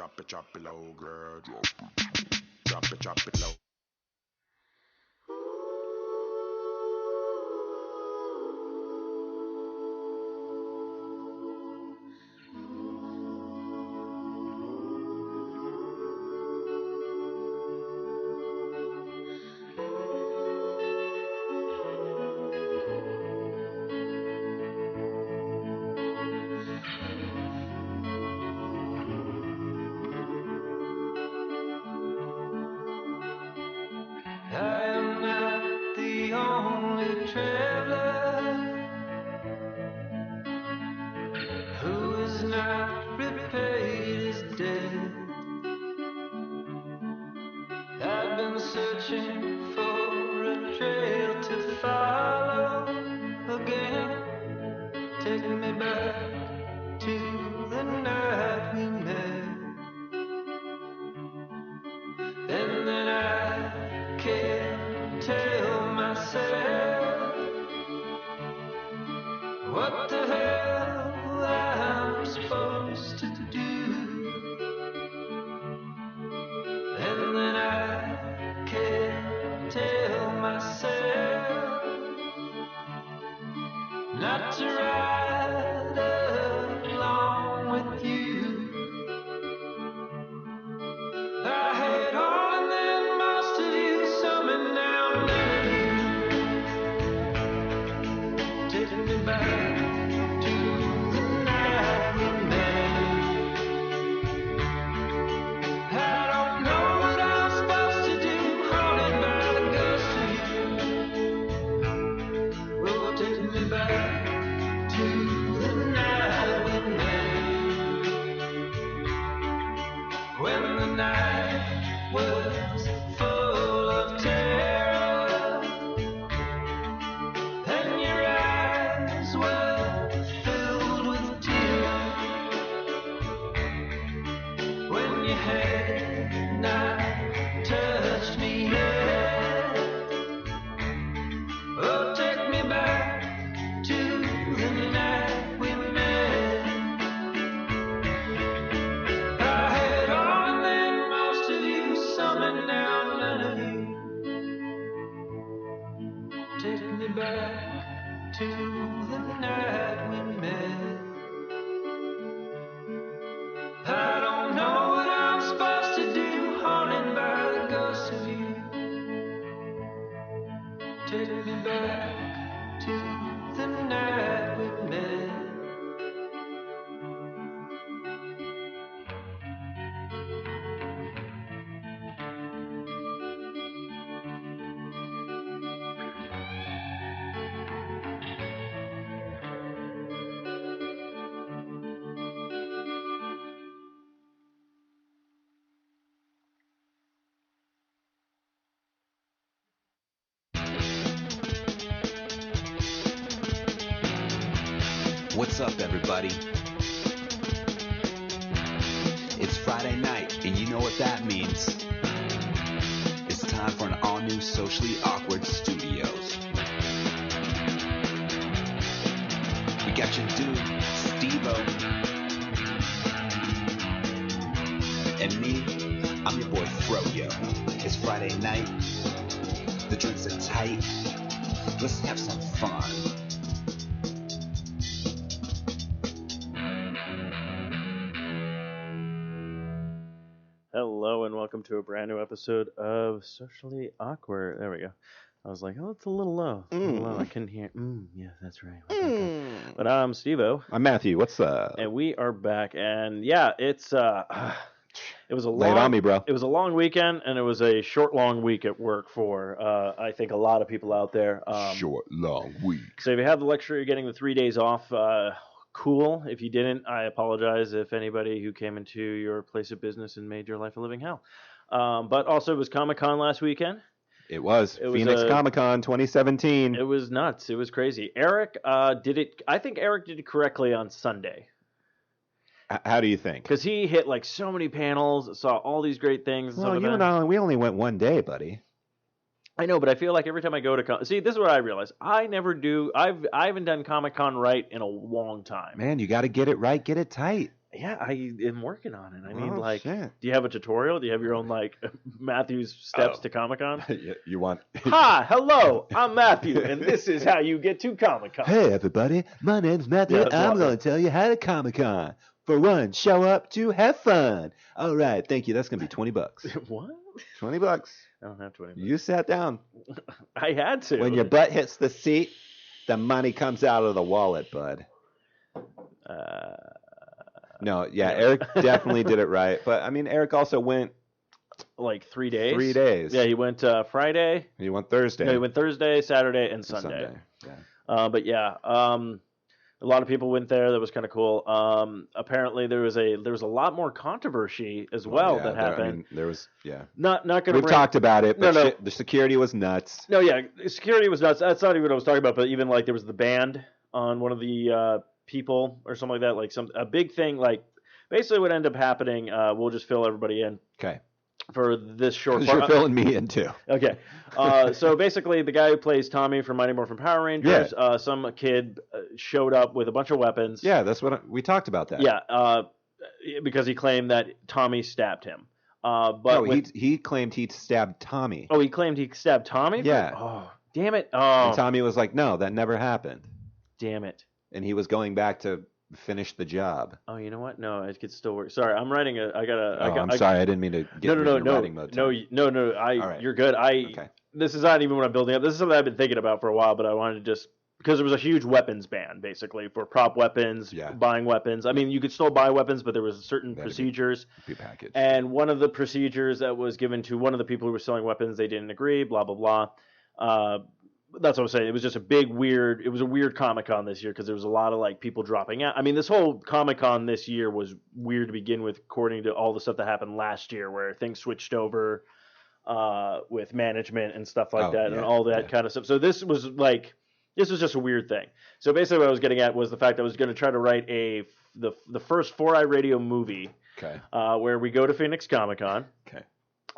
Drop it low, girl. Drop it low. What's up, everybody? It's Friday night, and you know what that means. It's time for an all-new Socially Awkward Studios. We got your dude, Steve-O. And me, I'm your boy, Froyo. It's Friday night. The drinks are tight. Let's have some fun. Hello and welcome to a brand new episode of Socially Awkward. There we go. I was like, oh, it's a little low. A little low. I couldn't hear. Yeah, that's right. But I'm Steve-O. I'm Matthew. What's up? And we are back. And yeah, it was a long, lay it on me, bro. It was a long weekend, and it was a short, long week at work for I think a lot of people out there. Short, long week. So if you have the luxury of getting the 3 days off, cool. If you didn't, I apologize if anybody who came into your place of business and made your life a living hell. But also, it was Comic-Con last weekend. It was Phoenix Comic-Con 2017. It was nuts. It was crazy. Eric did it. I think Eric did it correctly on Sunday. How do you think? Because he hit like so many panels, saw all these great things. Well, you and I, we only went one day, buddy. I know, but I feel like every time I go to see, this is what I realize. I haven't done Comic-Con right in a long time. Man, you got to get it right, get it tight. Yeah, I am working on it. I mean, shit. do you have a tutorial? Do you have your own Matthew's steps to Comic-Con? You want? Hi, hello, I'm Matthew, and this is how you get to Comic-Con. Hey, everybody, my name's Matthew. Yeah, I'm going to tell you how to Comic-Con. For one, show up to have fun. All right, thank you. That's gonna be $20. What? $20. I don't have 20. You sat down. I had to. When your butt hits the seat, the money comes out of the wallet, bud. No, yeah, Eric definitely did it right. But I mean, Eric also went 3 days. 3 days. Yeah, he went Friday. He went Thursday. No, he went Thursday, Saturday, and Sunday. Yeah. But yeah, a lot of people went there. That was kind of cool. Apparently, there was a lot more controversy as well that happened. I mean, there was Not gonna. We've talked about it. But no. The security was nuts. No, yeah, security was nuts. That's not even what I was talking about. But even there was the band on one of the people or something like that. A big thing. Basically, what ended up happening. We'll just fill everybody in. Okay. For this short part. You're filling me in too. Okay. So basically, the guy who plays Tommy from Mighty Morphin Power Rangers, some kid showed up with a bunch of weapons. Yeah, that's what we talked about that. Yeah, because he claimed that Tommy stabbed him. He claimed he stabbed Tommy. Oh, he claimed he stabbed Tommy? Yeah. Oh, damn it. Oh. And Tommy was like, no, that never happened. Damn it. And he was going back to finish the job. Oh, you know what? No, it could still work. Sorry, I'm writing I'm sorry, I didn't mean to get into writing mode. No. You're good. Okay. This is not even what I'm building up. This is something I've been thinking about for a while, but I wanted to just because there was a huge weapons ban basically for prop weapons, buying weapons. I mean, you could still buy weapons, but there was certain procedures. Be packaged. And one of the procedures that was given to one of the people who were selling weapons, they didn't agree. Blah blah blah. That's what I'm saying. It was just it was a weird Comic-Con this year because there was a lot of people dropping out. I mean, this whole Comic-Con this year was weird to begin with, according to all the stuff that happened last year where things switched over with management and stuff like that and all that kind of stuff. So this was just a weird thing. So basically what I was getting at was the fact that I was going to try to write the first 4i Radio movie where we go to Phoenix Comic-Con. Okay.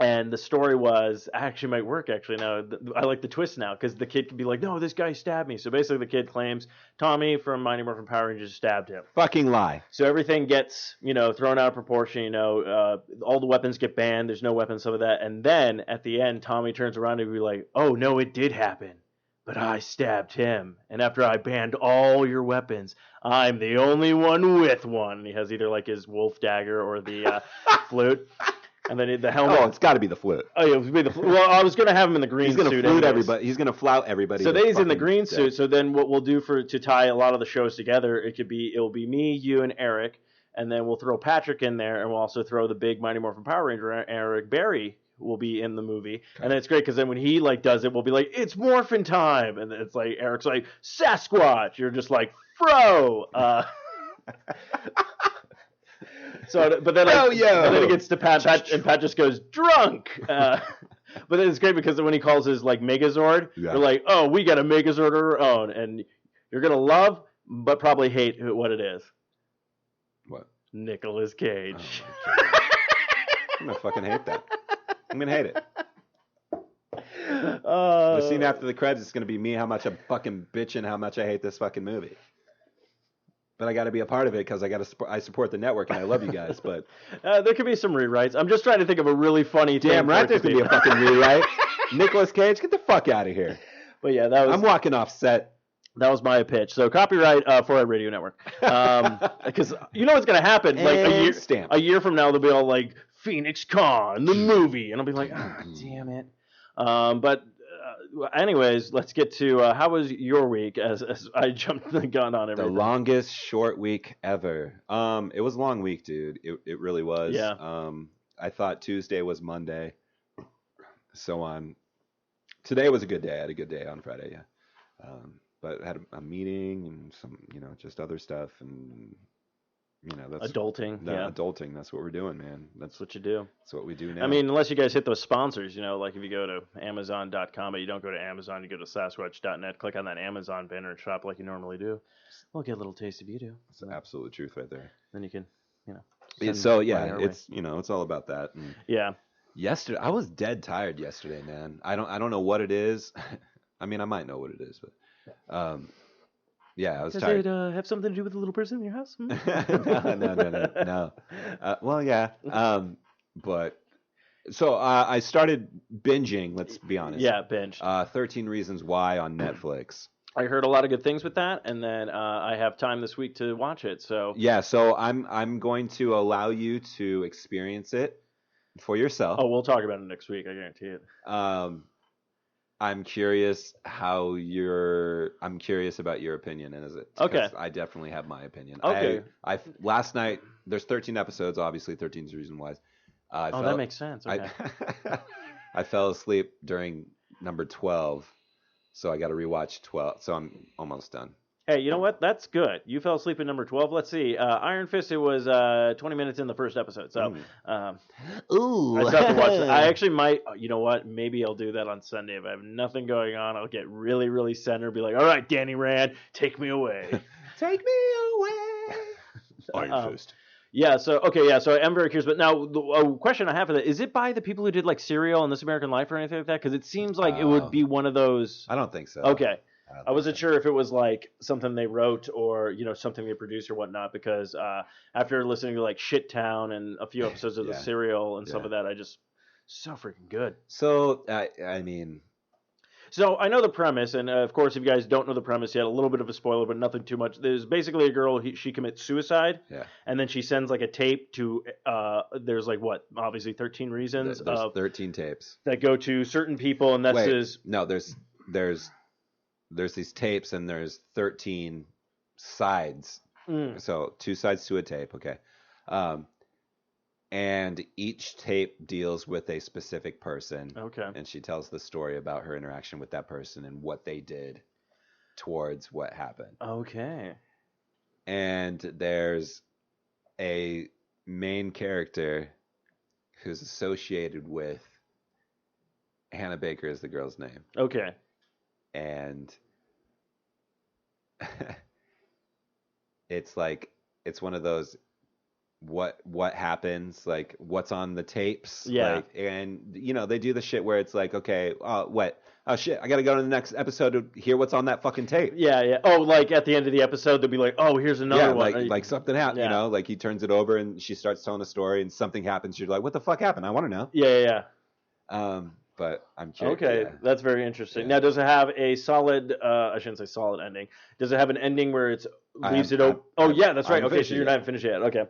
And the story was actually might work now. I like the twist now because the kid can be like, no, this guy stabbed me. So basically the kid claims Tommy from Mighty Morphin Power Rangers stabbed him. Fucking lie. So everything gets, thrown out of proportion. All the weapons get banned. There's no weapons, some of that. And then at the end, Tommy turns around and be like, oh, no, it did happen. But I stabbed him. And after I banned all your weapons, I'm the only one with one. And he has either his wolf dagger or the flute. And then the helmet. Oh, it's got to be the flute. Oh, yeah, it would be the flute. Well, I was going to have him in the green suit. He's going to flute everybody. He's going to flout everybody. So then he's in the green suit. So then what we'll do to tie a lot of the shows together, it'll be me, you, and Eric. And then we'll throw Patrick in there. And we'll also throw the big Mighty Morphin Power Ranger, Eric Berry, will be in the movie. Okay. And then it's great because then when he does it, we'll be like, it's morphin time. And it's Eric's like, Sasquatch. You're just like, Fro. So, but then and then it gets to Pat, and Pat just goes drunk. But then it's great because when he calls his Megazord, they're like, "Oh, we got a Megazord of our own," and you're gonna love, but probably hate what it is. What? Nicolas Cage. Oh, I'm gonna fucking hate that. I'm gonna hate it. The scene after the credits is gonna be me how much I'm fucking bitching, how much I hate this fucking movie. But I got to be a part of it because I support the network and I love you guys. But there could be some rewrites. I'm just trying to think of a really funny. Damn right, there's gonna be a fucking rewrite. Nicolas Cage, get the fuck out of here. But yeah, I'm walking off set. That was my pitch. So copyright for a radio network. Because you know what's gonna happen? A year from now, they'll be all like Phoenix Con, the movie, and I'll be like, damn it. But. Anyways, let's get to how was your week as I jumped the gun on everything. The longest short week ever. It was a long week, dude. It really was. Yeah. I thought Tuesday was Monday. So on. Today was a good day. I had a good day on Friday, yeah. But I had a meeting and some, just other stuff and that's adulting. Adulting. That's what we're doing, man. That's what you do. That's what we do now. I mean, unless you guys hit those sponsors, if you go to Amazon.com, but you don't go to Amazon, you go to Sasquatch.net, click on that Amazon banner and shop like you normally do. We'll get a little taste of you do. It's the absolute truth right there. Then you can, it's it's all about that. And yesterday, I was dead tired yesterday, man. I don't know what it is. I mean, I might know what it is, but Yeah, I was Does tired. it have something to do with the little person in your house? Hmm? No. Well, yeah. But so I started binging. Let's be honest. Yeah, binge. 13 Reasons Why on Netflix. I heard a lot of good things with that, and then I have time this week to watch it. So Yeah, so I'm going to allow you to experience it for yourself. we'll talk about it next week. I guarantee it. I'm curious I'm curious about your opinion, and is it? Okay. I definitely have my opinion. Okay. I last night there's 13 episodes, obviously 13 is reason why. That makes sense. Okay. I fell asleep during number 12, so I got to rewatch 12. So I'm almost done. Hey, you know what? That's good. You fell asleep at number 12. Let's see. Iron Fist, it was 20 minutes in the first episode. So, Ooh. I still have to watch it. I actually might, you know what? Maybe I'll do that on Sunday. If I have nothing going on, I'll get really, really centered. Be like, all right, Danny Rand, take me away. Take me away. Iron Fist. Yeah, so I am very curious. But now, the question I have for that, is it by the people who did like Serial and This American Life or anything like that? Because it seems like it would be one of those. I don't think so. Okay. I wasn't sure if it was like something they wrote or something they produced or whatnot, because after listening to like Shit Town and a few episodes of the Serial and stuff of that, I just so freaking good. So I mean, so I know the premise, and of course, if you guys don't know the premise yet, a little bit of a spoiler, but nothing too much. There's basically a girl, she commits suicide, and then she sends like a tape to. There's like what, obviously 13 reasons. There's 13 tapes that go to certain people, and that's no, there's these tapes and there's 13 sides. So 2 sides to a tape. Okay. And each tape deals with a specific person. Okay. And she tells the story about her interaction with that person and what they did towards what happened. Okay. And there's a main character who's associated with Hannah Baker is the girl's name. Okay. And it's like, it's one of those what happens, like what's on the tapes. Like, and they do the shit where it's like, okay, oh shit, I gotta go to the next episode to hear what's on that fucking tape. Yeah. Oh, like at the end of the episode they'll be like, oh, here's another one. Like something happened, like he turns it over and she starts telling a story and something happens, you're like, what the fuck happened? I want to know. Yeah. But I'm curious. Okay, that's very interesting. Now, does it have a solid? I shouldn't say solid ending. Does it have an ending where it leaves it open? Oh, yeah, that's right. Okay, so you're not finished yet. Okay.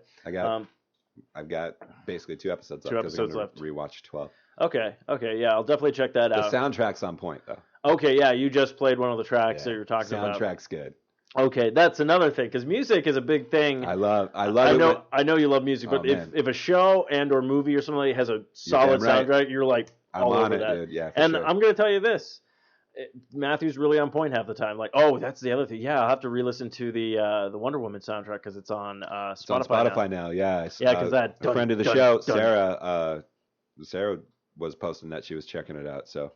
I've got basically 2 episodes left. 2 episodes left. Rewatch 12. Okay. Yeah, I'll definitely check that out. The soundtrack's on point though. Okay, yeah, you just played one of the tracks that you were talking about. Soundtrack's good. Okay, that's another thing, because music is a big thing. I love it. I know you love music, but if a show and or movie or something has a solid soundtrack, you're like all over that. Dude. Yeah, and sure. I'm going to tell you this. Matthew's really on point half the time. Like, oh, that's the other thing. Yeah, I'll have to re-listen to the Wonder Woman soundtrack because it's on Spotify. It's on Spotify now. Yeah. Yeah, because that a friend of the show, Sarah was posting that she was checking it out. So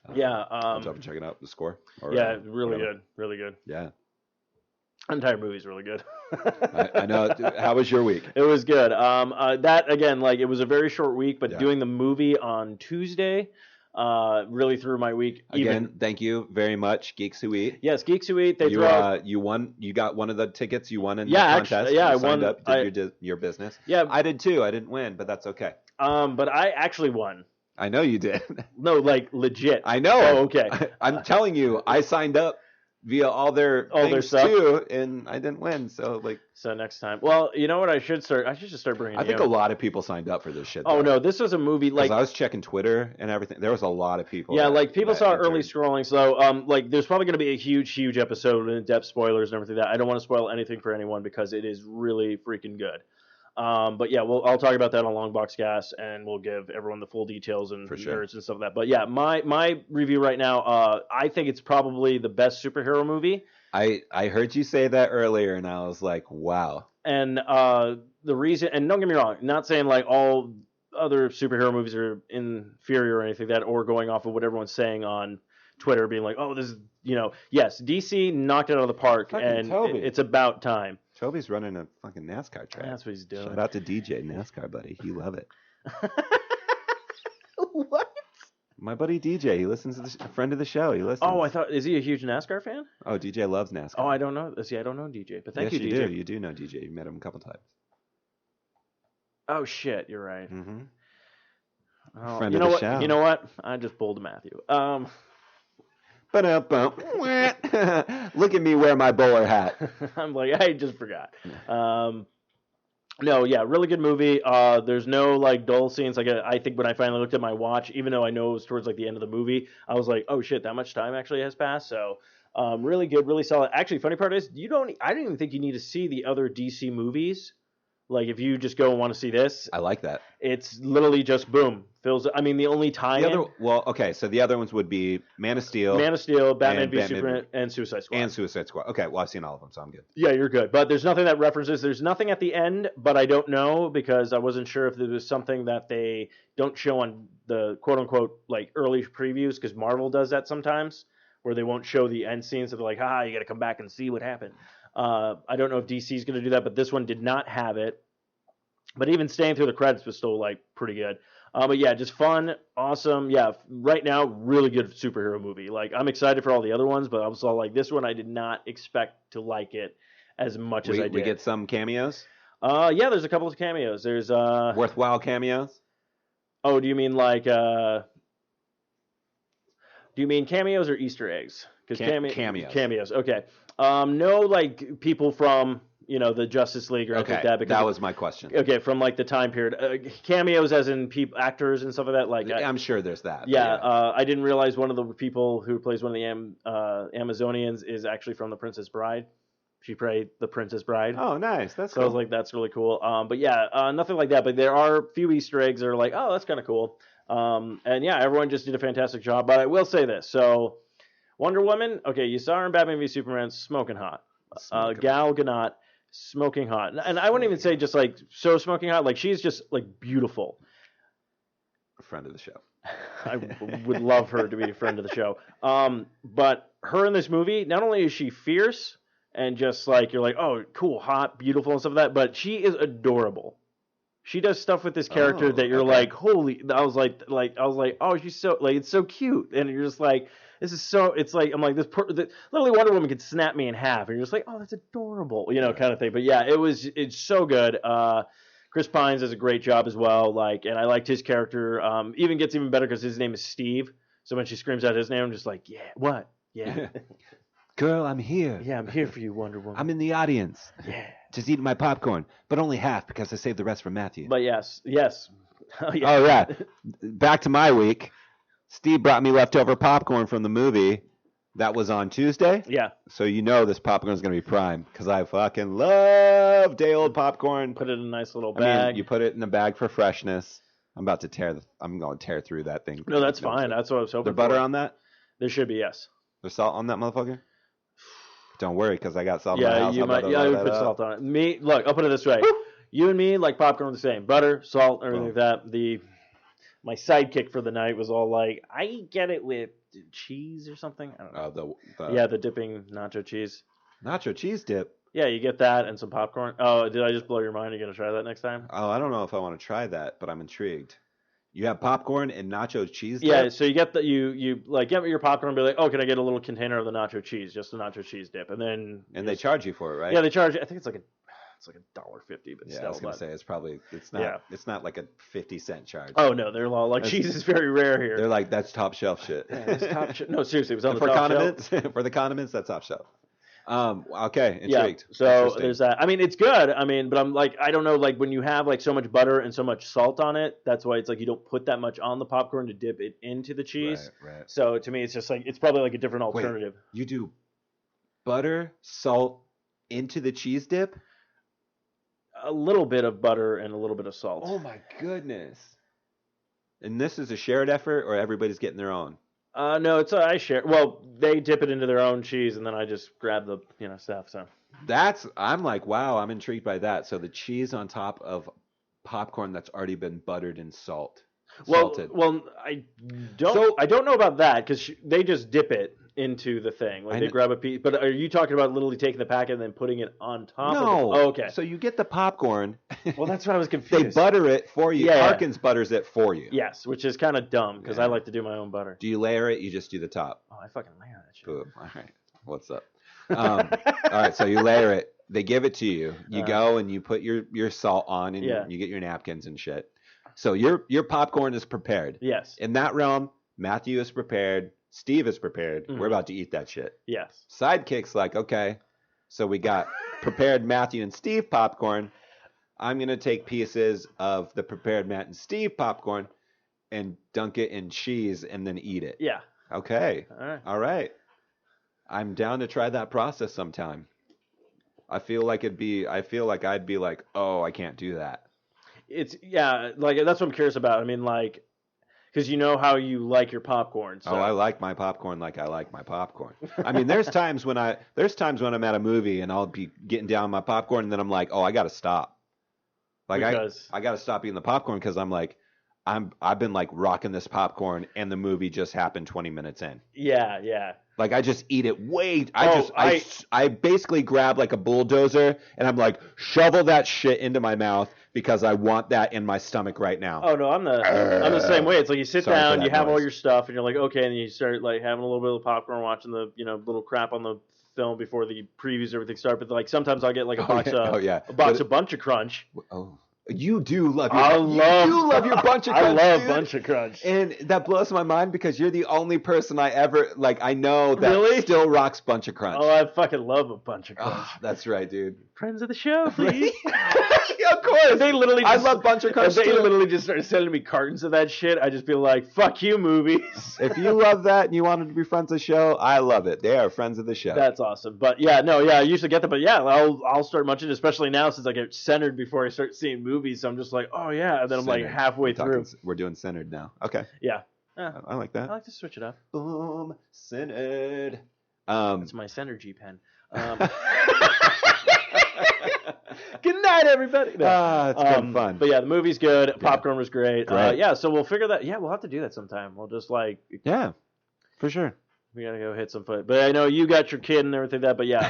I'll double checking out the score. Or, really good, really good. Yeah. The entire movie's really good. I know. How was your week? It was good. That again, like it was a very short week, but doing the movie on Tuesday really threw my week. Again, thank you very much, Geeks Who Eat. Yes, Geeks Who Eat. You won. You got one of the tickets you won in the contest. Actually, I won. Up, did your business. Yeah, I did too. I didn't win, but that's okay. But I actually won. I know you did. No, like legit. I know. Oh, okay. I'm telling you, I signed up via all their stuff too, and I didn't win. So next time. Well, you know what? I should just start bringing. I think a lot of people signed up for this shit. Oh no, this was a movie. Like I was checking Twitter and everything. There was a lot of people. Yeah, like people saw early scrolling. So like, there's probably going to be a huge episode with in-depth spoilers and everything. That I don't want to spoil anything for anyone because it is really freaking good. But yeah, I'll talk about that on Long Box Gas, and we'll give everyone the full details and nerds and stuff like that. But yeah, my review right now, I think it's probably the best superhero movie. I heard you say that earlier, and I was like, wow. And the reason, and don't get me wrong, not saying like all other superhero movies are inferior or anything like that, or going off of what everyone's saying on Twitter, being like, oh, this is, yes, DC knocked it out of the park, and it's about time. Toby's running a fucking NASCAR track. That's what he's doing. Shout out to DJ NASCAR, buddy. You love it. What? My buddy DJ, he listens to a friend of the show. He listens. Oh, I thought, is he a huge NASCAR fan? Oh, DJ loves NASCAR. Oh, I don't know. See, I don't know DJ, but thank yes, you, you DJ. do. You do know DJ. You met him a couple times. Oh shit, you're right. Mm-hmm. Oh, Friend you of know the what? show. You know what? I just pulled a Matthew. Look at me wear my bowler hat. I'm like, I just forgot. No, yeah, really good movie. There's no like dull scenes. Like I think when I finally looked at my watch, even though I know it was towards like the end of the movie, I was like, oh shit, that much time actually has passed. So really good, really solid. Actually, funny part is I don't even think you need to see the other DC movies. Like if you just go and want to see this, I like that. it's literally just boom fills. I mean, the only time So the other ones would be Man of Steel, Batman v Batman Superman, and Suicide Squad. and Suicide Squad. Okay, well I've seen all of them, so I'm good. Yeah, you're good. But there's nothing that references. There's nothing at the end, but I don't know because I wasn't sure if there was something that they don't show on the quote unquote like early previews because Marvel does that sometimes where they won't show the end scenes. So they're like, you got to come back and see what happened. I don't know if DC is going to do that, but this one did not have it. But even staying through the credits was still like pretty good. But yeah, just fun, awesome. Yeah, right now, really good superhero movie. Like I'm excited for all the other ones, but I was all like, this one I did not expect to like it as much as I did. We get some cameos. Yeah, there's a couple of cameos. There's worthwhile cameos. Oh, do you mean like do you mean cameos or Easter eggs? Because cameos. Cameos. Okay. No, like people from the Justice League or anything like that. Because that was my question. Okay, from like the time period. Cameos as in actors and stuff like that. Like I'm sure there's that. Yeah, I didn't realize one of the people who plays one of the Amazonians is actually from The Princess Bride. She played the Princess Bride. Oh, nice. That's so cool. I was like, that's really cool. But yeah, nothing like that. But there are a few Easter eggs that are like, oh, that's kind of cool. And yeah, everyone just did a fantastic job. But I will say this. So Wonder Woman, okay, you saw her in Batman v Superman, smoking hot. Gal Gadot, smoking hot. And I wouldn't even say just like so smoking hot. Like she's just like beautiful. A friend of the show. I would love her to be a friend of the show. But her in this movie, not only is she fierce and just like, you're like, oh, cool, hot, beautiful and stuff like that, but she is adorable. She does stuff with this character that you're like, holy, I was like, oh, she's so, like, it's so cute. And you're just like, this is so, it's like, I'm like, literally Wonder Woman could snap me in half. And you're just like, oh, that's adorable, kind of thing. But yeah, it's so good. Chris Pines does a great job as well. Like, and I liked his character. Even gets even better because his name is Steve. So when she screams out his name, I'm just like, yeah, what? Yeah. Girl, I'm here. Yeah, I'm here for you, Wonder Woman. I'm in the audience. Yeah. Just eating my popcorn, but only half because I saved the rest for Matthew. But yes. Oh, yeah. Back to my week. Steve brought me leftover popcorn from the movie. That was on Tuesday. Yeah. So this popcorn is going to be prime because I fucking love day-old popcorn. Put it in a nice little bag. I mean, you put it in a bag for freshness. I'm going to tear through that thing. No, that's fine. That's what I was hoping for. There butter on that? There should be, yes. There's salt on that motherfucker? Don't worry, because I got salt in my house. You might put salt on it. Look, I'll put it this way. You and me like popcorn the same. Butter, salt, everything like that. My sidekick for the night was all like, I get it with cheese or something. I don't know. The dipping nacho cheese. Nacho cheese dip? Yeah, you get that and some popcorn. Oh, did I just blow your mind? Are you going to try that next time? Oh, I don't know if I want to try that, but I'm intrigued. You have popcorn and nacho cheese dip? Yeah, so you get you like get your popcorn and be like, oh, can I get a little container of the nacho cheese, just the nacho cheese dip, and then they charge you for it, right? Yeah, they charge. I think it's like $1.50, but still. I was gonna say it's not. Yeah. It's not like a 50-cent charge. Oh no, they're like cheese is very rare here. They're like that's top shelf shit. Yeah, that's top shit. No, seriously, it was on for the top condiments. shelf. For the condiments, that's top shelf. Okay, intrigued. Yeah, so there's that. I mean, it's good. I mean, but I'm like, I don't know, like when you have like so much butter and so much salt on it, that's why it's like you don't put that much on the popcorn to dip it into the cheese. Right. So to me, it's just like it's probably like a different alternative. Wait, you do butter, salt into the cheese dip? A little bit of butter and a little bit of salt. Oh my goodness! And this is a shared effort, or everybody's getting their own? No, it's I share. Well, they dip it into their own cheese, and then I just grab the stuff. So I'm like, wow, I'm intrigued by that. So the cheese on top of popcorn that's already been buttered and salted. Well, I don't know about that because they just dip it into the thing. Like I they kn- grab a piece. But are you talking about literally taking the packet and then putting it on top? No. Of it? Oh, okay. So you get the popcorn. Well, that's what I was They confused. butter it for you. Yeah, yeah. Harkins butters it for you. Yes, which is kind of dumb because Yeah. I like to do my own butter. Do you layer it? You just do the top. Oh, I fucking layer that shit. Boom. All right. What's up? All right. So you layer it. They give it to you. You go and you put your salt on and Yeah. you get your napkins and shit. So your popcorn is prepared. Yes. In that realm, Matthew is prepared. Steve is prepared. Mhm. We're about to eat that shit. Yes. Sidekick's like, okay, so we got prepared Matthew and Steve popcorn. I'm going to take pieces of the prepared Matt and Steve popcorn and dunk it in cheese and then eat it. Yeah. Okay. All right. All right. I'm down to try that process sometime. I feel like I'd be like, oh, I can't do that. It's like that's what I'm curious about. I mean, like, because you know how you like your popcorn. So. Oh, I like my popcorn like I like my popcorn. I mean, there's times when I'm at a movie and I'll be getting down my popcorn and then I'm like, oh, I got to stop. Like Because- I got to stop eating the popcorn because I'm like, I've been like rocking this popcorn and the movie just happened 20 minutes in. Yeah, yeah. Like I just eat it way. Oh, I basically grab like a bulldozer and I'm like shovel that shit into my mouth because I want that in my stomach right now. Oh no, I'm the same way. It's like you sit Sorry for down, that you have all noise. your stuff, and you're like, okay, and you start like having a little bit of popcorn, watching the little crap on the film before the previews and everything start. But like sometimes I'll get like a box of Bunch of Crunch. Oh, you do love You love your Bunch of Crunch. I love dude. Bunch of Crunch. And that blows my mind because you're the only person I know that Really? still rocks Bunch of Crunch. Oh, I fucking love a Bunch of Crunch. Oh, that's right, dude. Friends of the show, please. Of course. They literally I just, love Bunch of Crunch They too. literally just started sending me cartons of that shit. I just feel like, fuck you, movies. If you love that and you wanted to be friends of the show, I love it. They are friends of the show. That's awesome. But I usually get that. But yeah, I'll start munching, especially now since I get centered before I start seeing movies. So I'm just like, oh yeah, and then I'm like Centered. halfway through. We're doing centered now. Okay. Yeah. I like that. I like to switch it up. Boom. Centered. It's my Synergy pen. Good night, everybody. No. It's been fun. But yeah, the movie's good. Popcorn was great. Great. So we'll figure that. Yeah, we'll have to do that sometime. We'll just like. Yeah, for sure. We gotta go hit some foot. But I know you got your kid and everything that. But yeah,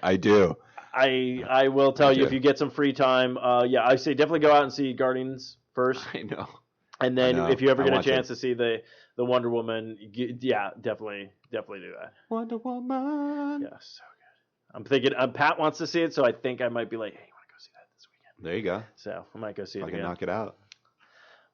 I do. I will tell you if you get some free time. I say definitely go out and see Guardians first. I know. And then I know. if you ever I get a want chance to see the Wonder Woman, definitely do that. Wonder Woman. Yeah, so good. I'm thinking Pat wants to see it, so I think I might be like, hey, you want to go see that this weekend? There you go. So I might go see it I can again. knock it out.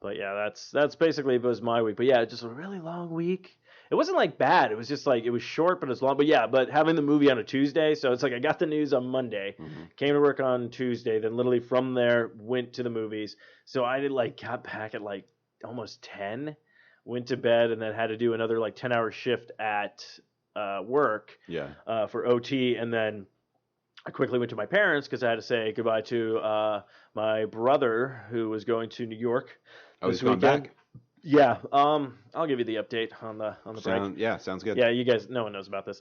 But yeah, that's basically was my week. But yeah, just a really long week. It wasn't like bad. It was just like it was short, but it's long. But yeah, but having the movie on a Tuesday, so it's like I got the news on Monday, came to work on Tuesday, then literally from there went to the movies. So I did got back at almost 10, went to bed, and then had to do another 10-hour shift at work for OT, and then I quickly went to my parents because I had to say goodbye to my brother who was going to New York. Oh, this he's going weekend. back? Yeah, I'll give you the update on the break. Yeah, sounds good. Yeah, you guys, no one knows about this.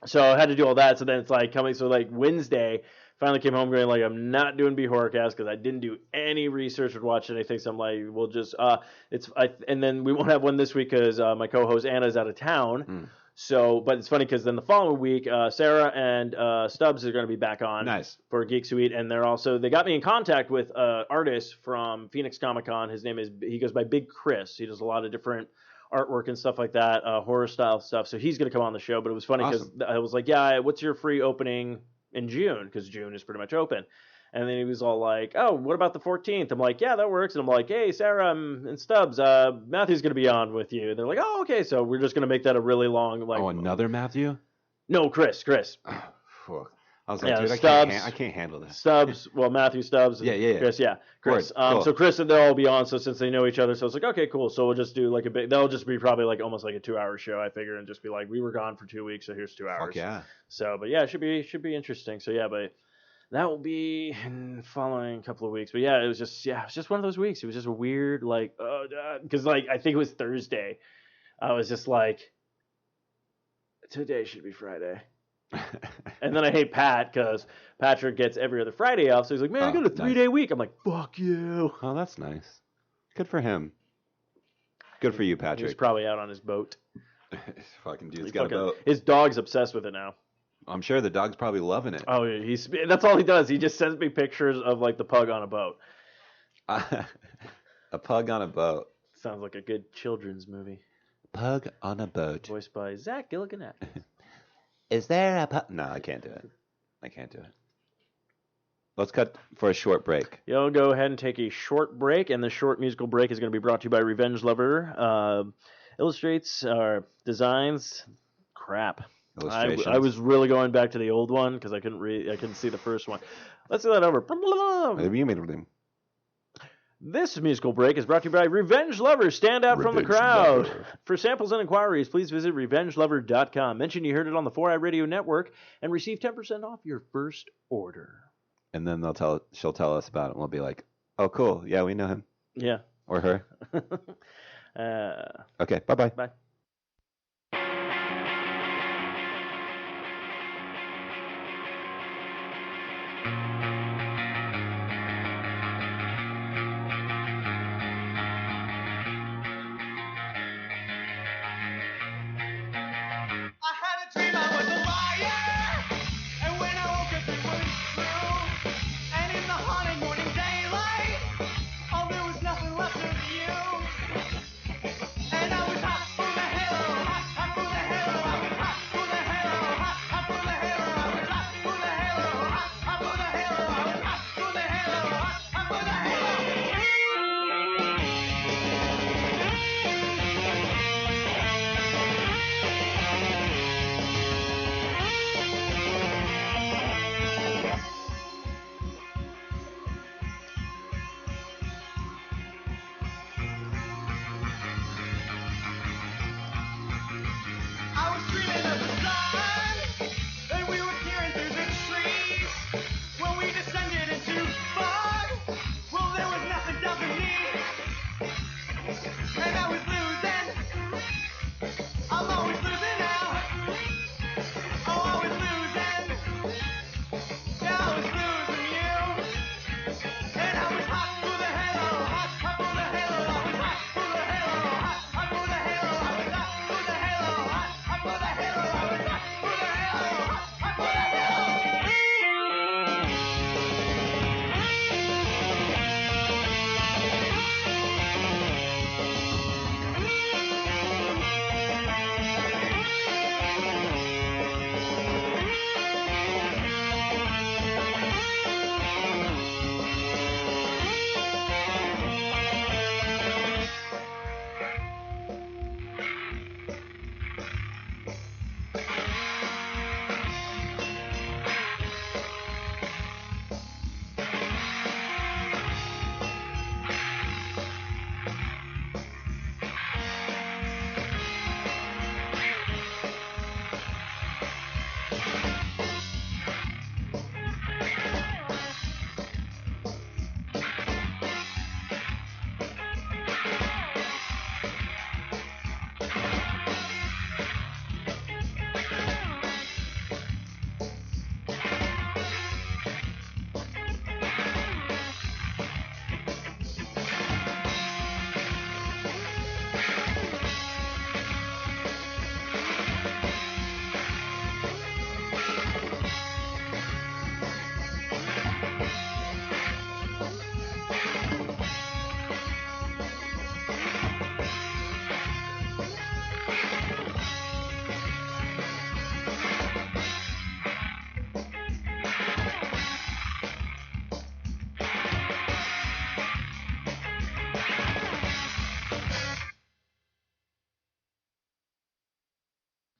So I had to do all that. So then it's coming. So Wednesday, finally came home going I'm not doing Horrorcast because I didn't do any research or watch anything. So I'm like, we'll just and then we won't have one this week because my co-host Anna's out of town. So, but it's funny because then the following week, Sarah and Stubbs are going to be back on for Geek Suite, and they got me in contact with an artist from Phoenix Comic Con. His name he goes by Big Chris. He does a lot of different artwork and stuff like that, horror style stuff. So he's going to come on the show. But it was funny because I was like, yeah, what's your free opening in June? Because June is pretty much open. And then he was all like, oh, what about the 14th? I'm like, yeah, that works. And I'm like, hey, Sarah and Stubbs, Matthew's going to be on with you. And they're like, oh, okay. So we're just going to make that a really long, another Matthew? No, Chris. Oh, I was like, dude, I can't handle this. Stubbs, Matthew Stubbs. Yeah. Chris, Chris. Cool. So Chris and they'll all be on. So since they know each other, so it's like, okay, cool. So we'll just do a bit. They'll just be probably almost a 2-hour show, I figure, and just be like, we were gone for 2 weeks, so here's 2 hours. Fuck yeah. So, but yeah, it should be interesting. So yeah, but that will be in the following couple of weeks. But yeah, it was just one of those weeks. It was just a weird because I think it was Thursday. I was just like, today should be Friday. And then I hate Pat because Patrick gets every other Friday off. So he's like, man, I got a 3-day week. I'm like, fuck you. Oh, that's nice. Good for him. Good for you, He Patrick. was probably out on his boat. Fucking dude's got a boat. His dog's obsessed with it now. I'm sure the dog's probably loving it. Oh, yeah, that's all he does. He just sends me pictures of like the pug on a boat. A pug on a boat. Sounds like a good children's movie. Pug on a boat. Voiced by Zach Gilligan. Is there a pug? No, I can't do it. Let's cut for a short break. You'll go ahead and take a short break, and the short musical break is going to be brought to you by Revenge Lover. Illustrates or designs. Crap. I was really going back to the old one because I couldn't see the first one. Let's do that over. This musical break is brought to you by Revenge Lover. Stand out from the crowd. Lover. For samples and inquiries, please visit revengelover.com. Mention you heard it on the 4i Radio Network and receive 10% off your first order. And then she'll tell us about it, and we'll be like, "Oh, cool. Yeah, we know him." Yeah. Or her. Okay. Bye-bye. Bye.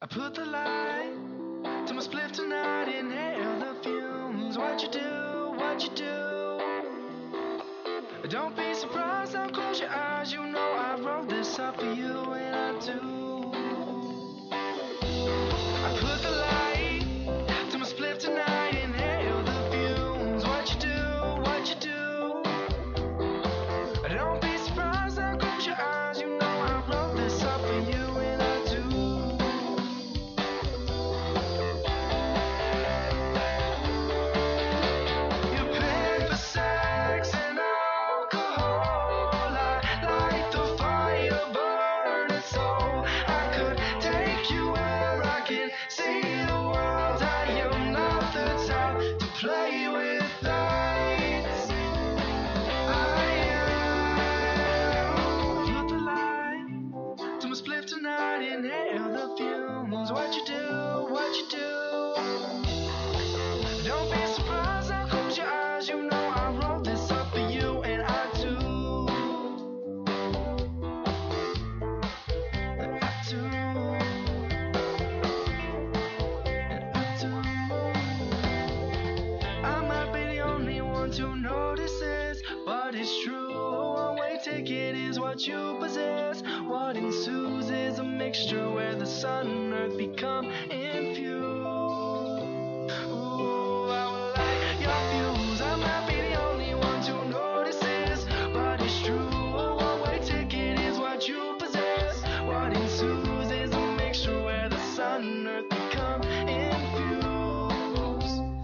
I put the light to my spliff tonight, inhale the fumes. What you do, what you do. Don't be surprised, now close your eyes. You know I wrote this up for you, and I do. I put the light to my spliff tonight, inhale the fumes. What you do, what you do. Don't be surprised, now close your eyes. You know I wrote this up for you, and I do. You pay for sex and alcohol. I light the fire, burn it so to notice this, but it's true. A one-way ticket is what you possess. What ensues is a mixture where the sun and earth become infused. Ooh, I will light your fuse. I might be the only one to notice this, but it's true. A one-way ticket is what you possess. What ensues is a mixture where the sun and earth become infused.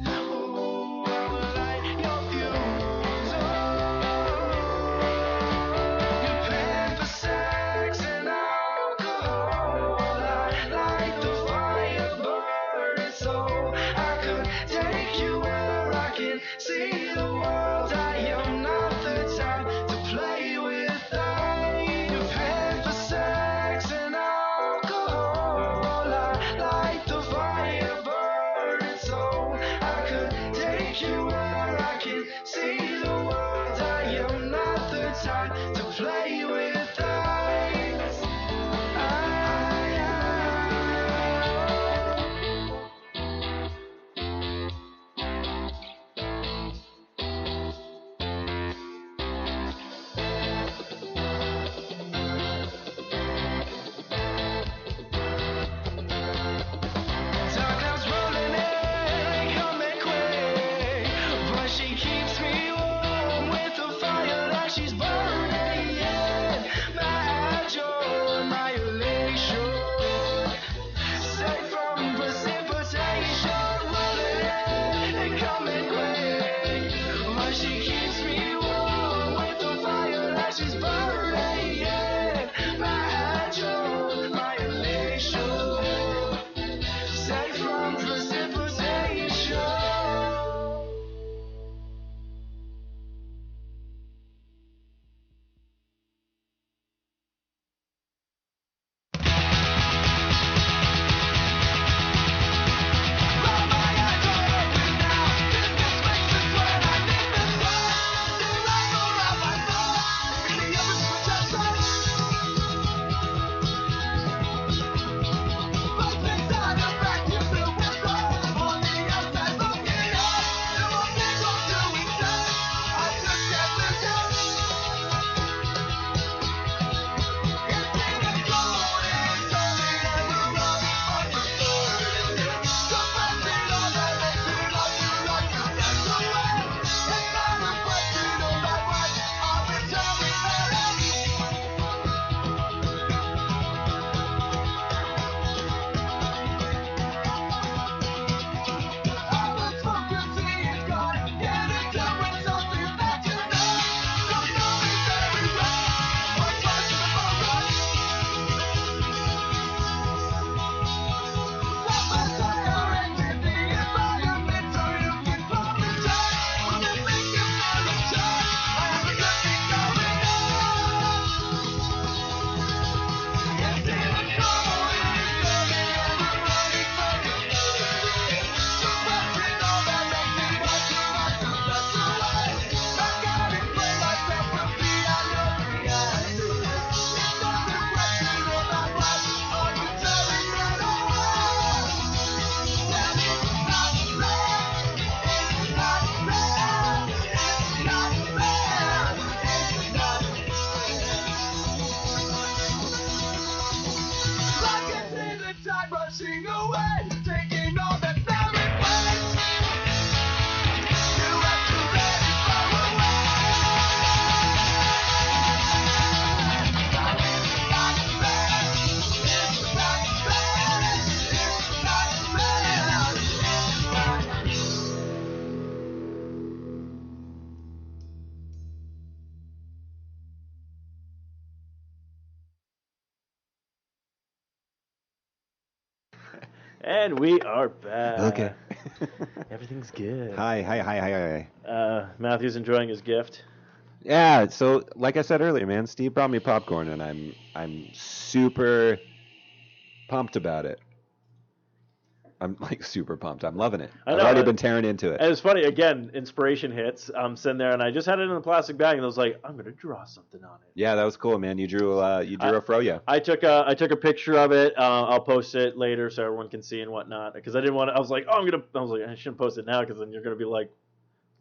Ooh, I will light your fuse. Oh, you're paying for sex and alcohol. I light the fire burning so I could take you where I can see the world. I am not the type to play with light. You're paying for sex and alcohol. I light the fire burning so I could take you where I can see the world. I am not the type to play with lights. Time clouds rolling in, coming quick, but she keeps me warm with the fire that she's burning in. My joy, my elation, safe from precipitation, rolling in and coming quick, but she keeps me warm with the fire that she's burning in. My joy, my elation, safe from precipitation. Rushing away, taking all that's now in place. You have to let it flow away. It's not bad, it's not bad, it's not bad. And we are back. Okay. Everything's good. Hi. Matthew's enjoying his gift. Yeah, so like I said earlier, man, Steve brought me popcorn, and I'm super pumped about it. I'm like super pumped. I'm loving it. I I've know, already been tearing into And it. it's funny, again, inspiration hits. I'm sitting there, and I just had it in a plastic bag, and I was like, I'm going to draw something on it. Yeah, that was cool, man. You drew a froyo. I took a picture of it. I'll post it later so everyone can see and whatnot. Because I didn't want to, I was like, I shouldn't post it now because then you're going to be like,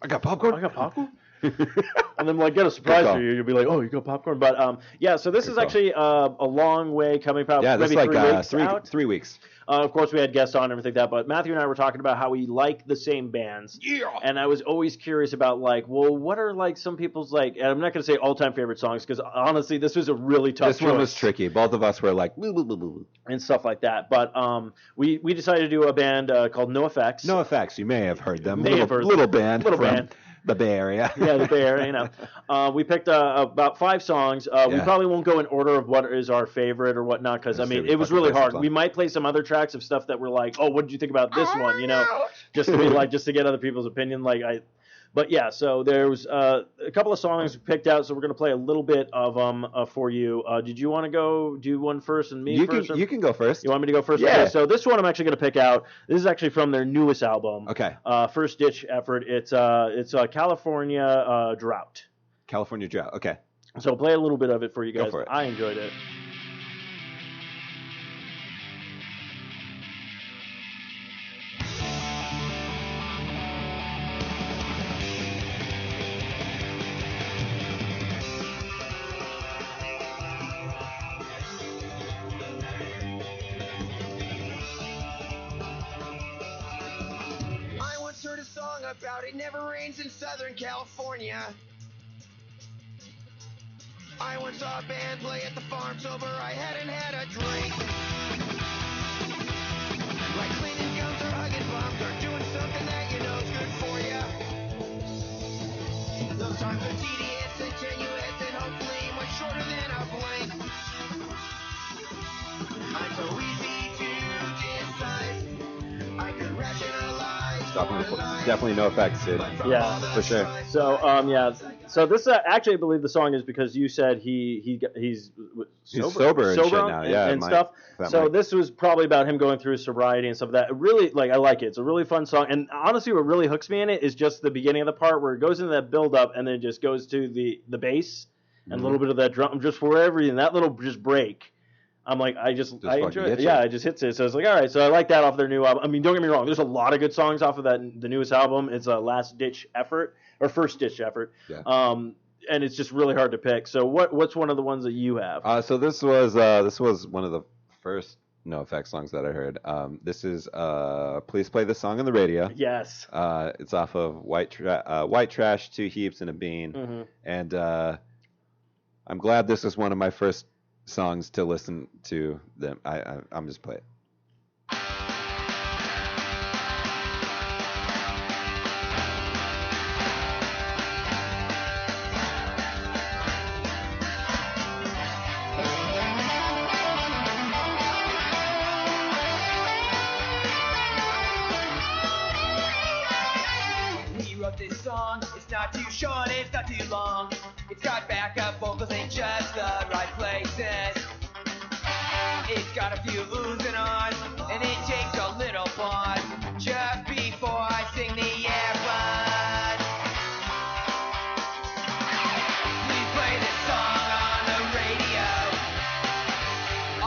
I got popcorn. I got popcorn. And then like get a surprise for you. You'll be like, oh, you got popcorn. But yeah, so this is actually a long way coming. Probably Yeah, this is maybe like 3 weeks out. 3 weeks. Of course, we had guests on and everything like that, but Matthew and I were talking about how we like the same bands. Yeah. And I was always curious about, like, well, what are, like, some people's, like, and I'm not going to say all-time favorite songs, because, honestly, this was a really tough This one was tricky. Both of us were like, boo, boo, boo, boo. And stuff like that. But we decided to do a band called No Effects. No Effects. You may have heard them. May have heard little them. band. Little from band. The Bay Area. Yeah, the Bay Area, you know. We picked about 5 songs. We probably won't go in order of what is our favorite or whatnot, because, I mean, it was really hard. We might play some other tracks of stuff that were like, oh, what did you think about this one, you know? Just to be like, just to get other people's opinion. But yeah, so there was a couple of songs picked out, so we're going to play a little bit of them for you. Did you want to go do one first and me first? You can go first. You want me to go first? Yeah. Okay, so this one I'm actually going to pick out. This is actually from their newest album. Okay. First ditch effort. It's California Drought. California Drought. Okay. So I'll play a little bit of it for you guys. Go for it. I enjoyed it. Heard a song about it never rains in Southern California. I once saw a band play at the farm sober. I hadn't had a drink. Like cleaning gums or hugging bums or doing something that you know's good for you. Those times are tedious and tenuous and hopefully much shorter than a blink. I'm so easy to decide. I could rationalize. Definitely No Effects, Sid. Yeah, for sure. So yeah, so this actually I believe the song is because you said he's sober and shit now, yeah, and stuff. So this was probably about him going through sobriety and stuff like that. Really, like I like it. It's a really fun song, and honestly, what really hooks me in it is just the beginning of the part where it goes into that build up and then it just goes to the bass and a little bit of that drum, just for whatever reason, that little just break. I'm like, I enjoy it. Yeah, it just hits it. So it's like, all right. So I like that off their new album. I mean, don't get me wrong. There's a lot of good songs off of the newest album. It's a last ditch effort or first ditch effort. Yeah. And it's just really hard to pick. So what's one of the ones that you have? So this was one of the first No Effects songs that I heard. This is Please Play This Song on the Radio. Yes. It's off of White Trash, Two Heaps and a Bean. Mm-hmm. And I'm glad this is one of my first songs to listen to them. I'm just play it. We wrote this song, it's not too short, it's not too long. It's got backup vocals in just the right places. It's got a few oohs and ahs, and it takes a little pause just before I sing the earbud. Please play this song on the radio.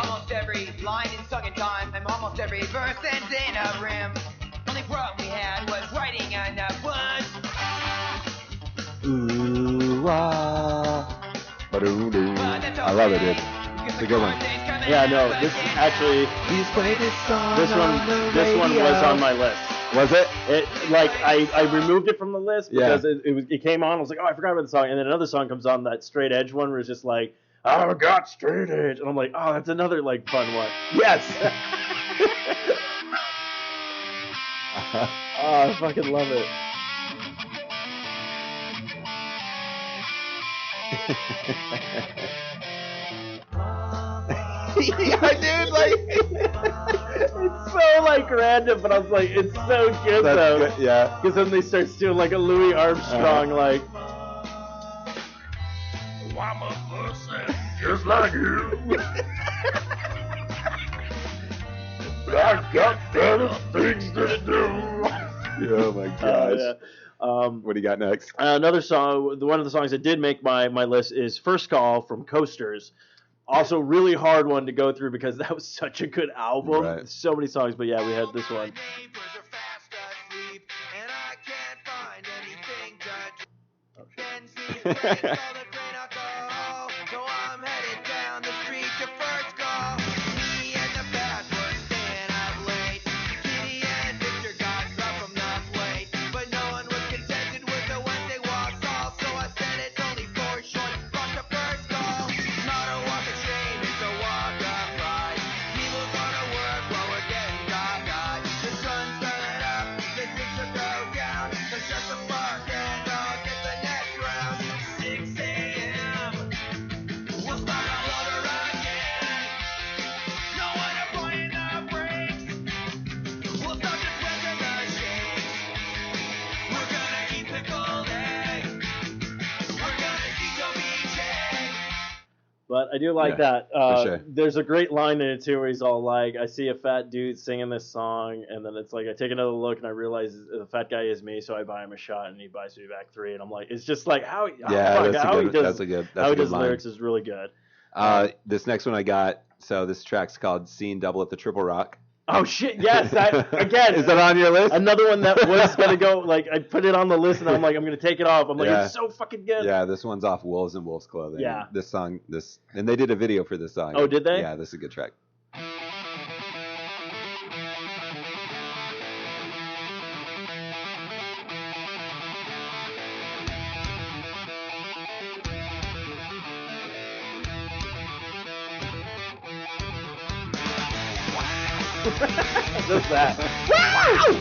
Almost every line is sung in time, and almost every verse ends in a rim. Only problem we had was writing enough words. Ooh, ah. I love it, dude. It's a good one. Yeah, no, this actually, Please play this song. This one was on my list. Was it? It like I removed it from the list because it came on. I was like, oh, I forgot about the song, and then another song comes on, that Straight Edge one, where it's just like, oh, I got straight edge, and I'm like, oh, that's another like fun one. Yes. Oh, I fucking love it. Yeah, dude, like It's so like random, but I was like, it's so good though. good, yeah. Because then they start doing like a Louis Armstrong, like. I'm a person just like you. I got better things to do. Oh my gosh. Yeah. What do you got next? Another song, one of the songs that did make my list is First Call from Coasters. Also, really hard one to go through because that was such a good album. Right. So many songs, but yeah, we had this one. And I can't find anything So I'm headed down the street to first call. Me and the bad were staying up late. Kitty and Victor got dropped from the plate. But no one was contented with the Wednesday walk call. So I said it's only 4 short. Fuck the first call. Not a walk of shame, it's a walk of pride. People go to work while we're getting cockeyed. The sun's coming up, the drinks will go down. So shut the fuck and I'll get the next round. 6 a.m. We'll start all over again. No one applying the brakes. We'll stop just pressing the shakes. We're gonna eat the cold egg. We're gonna see Toby Jay. But I do like Yeah, that. for sure. There's a great line in it too where he's all like, I see a fat dude singing this song, and then it's like I take another look and I realize the fat guy is me, so I buy him a shot and he buys me back 3, and I'm like, it's just like how he does lyrics is really good. This next one I got. So this track's called "Scene Double at the Triple Rock." Oh shit! Yes, that again. Is that on your list? Another one that was gonna go. Like I put it on the list, and I'm like, I'm gonna take it off. I'm like, Yeah. it's so fucking good. Yeah, this one's off Wolves and Wolves Clothing. Yeah. This song, and they did a video for this song. Oh, did they? Yeah, this is a good track. Just that. Wow!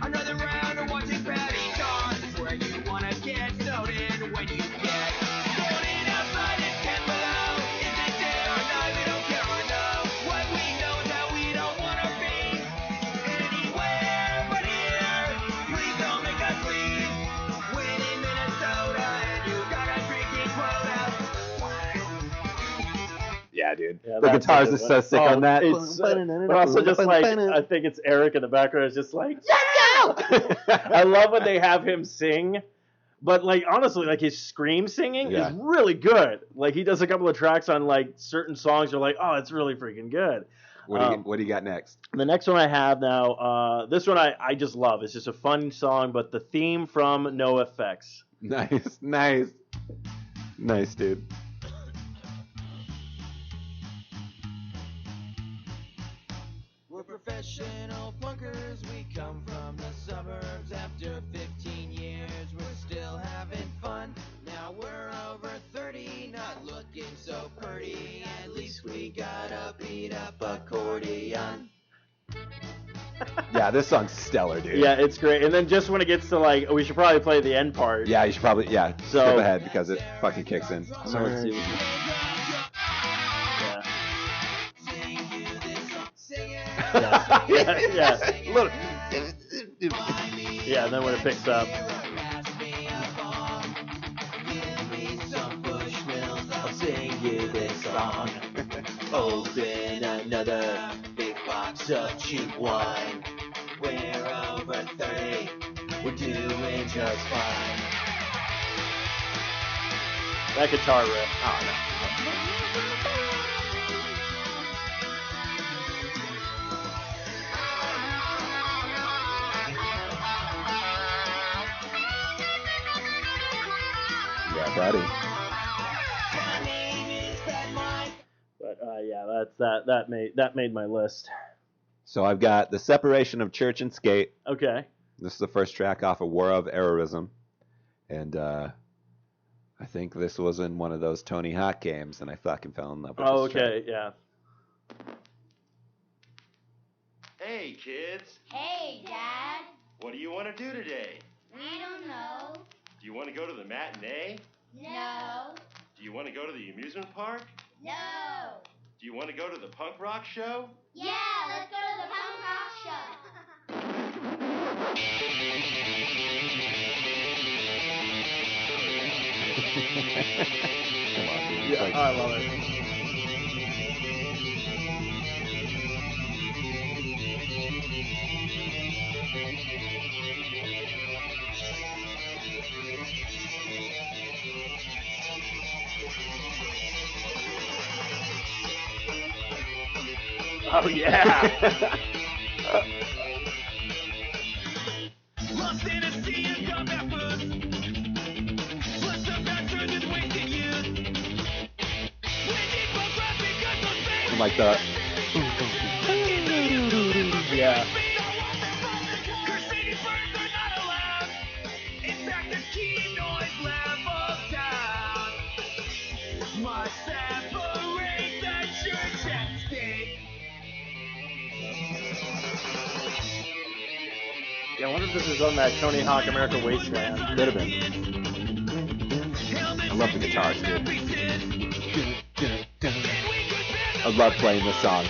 Another round of watching Patty toss. Where you wanna get snowed when you get floating outside and 10 below. Is it day or night? We don't care or know. What we know is that we don't wanna be anywhere but here. Please don't make us leave. When in Minnesota and you got a drinking quota. Yeah, dude. Yeah, the that's guitars a are good so one. sick on that. It's, but also just like I think it's Eric in the background is just like, yeah! I love when they have him sing, but like honestly, like his scream singing Yeah. is really good. Like he does a couple of tracks on like certain songs. You're like, oh, it's really freaking good. What do you got next? The next one I have now, this one I just love. It's just a fun song, but the theme from NoFX. Nice, dude. We're professional punkers, we come from the suburbs. After 15 years, we're still having fun. Now we're over 30, not looking so pretty. At least we got a beat up accordion. Yeah, this song's stellar, dude. Yeah, it's great. And then just when it gets to like, we should probably play the end part. Yeah, you should probably skip ahead because it fucking kicks in. So let's see. Yeah. yeah. Look. Yeah, and then when it picks up. I'll sing you this song. Open another big box of cheap wine. We're over 30. We're doing just fine. That guitar riff. Oh, no. Yeah, buddy. But yeah, that made my list. So I've got The Separation of Church and Skate. Okay. This is the first track off of War of Errorism. And I think this was in one of those Tony Hawk games, and I fucking fell in love with Oh, this track. okay, yeah. Hey, kids. Hey, Dad. What do you want to do today? We don't know. Do you want to go to the matinee? No. Do you want to go to the amusement park? No. Do you want to go to the punk rock show? Yeah, let's go to the punk rock show. Come on, dude. It's Yeah, like- I love it. Oh yeah. Lost in a sea of combat books. Plus the bastard is wasting youth. We need more graphic because those And like the Yeah. Crusading birds are not allowed. In fact, there's key noise levels down. Must separate the church and state. Yeah, I wonder if this is on that Tony Hawk American Wasteland. could have been. I love the guitars, dude. I love playing this song.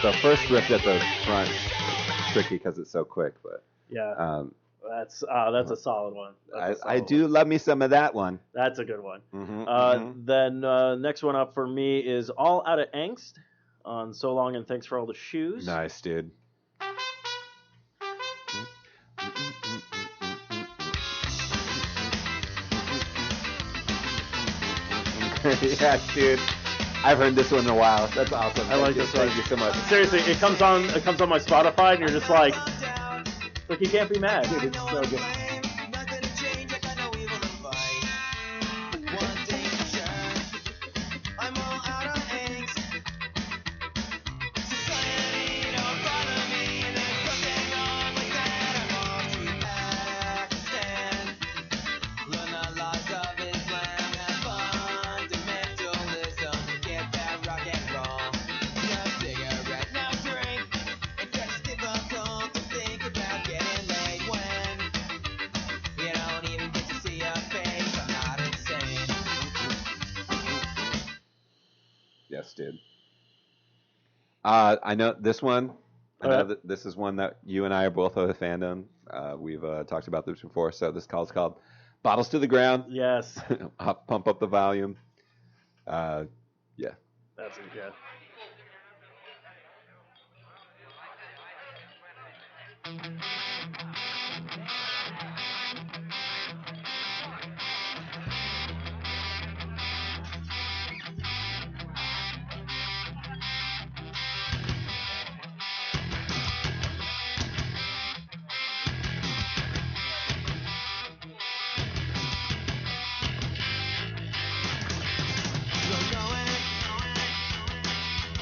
The first riff at the front is tricky because it's so quick, but Yeah, that's a solid one. That's a I solid do one. love me some of that one. That's a good one. Mm-hmm, Then next one up for me is All Out of Angst on So Long and Thanks for All the Shoes. Nice, dude. Yeah, dude. I've heard this one in a while. That's awesome. I like this one. Thank you so much. Seriously, it comes on my Spotify, and you're just like you can't be mad. Dude, it's so good. Yes, dude. I know this one. I know that this is one that you and I are both a fan of. We've talked about this before. So this call's called "Bottles to the Ground." Yes, Pump up the volume. Yeah. that's it. Yeah.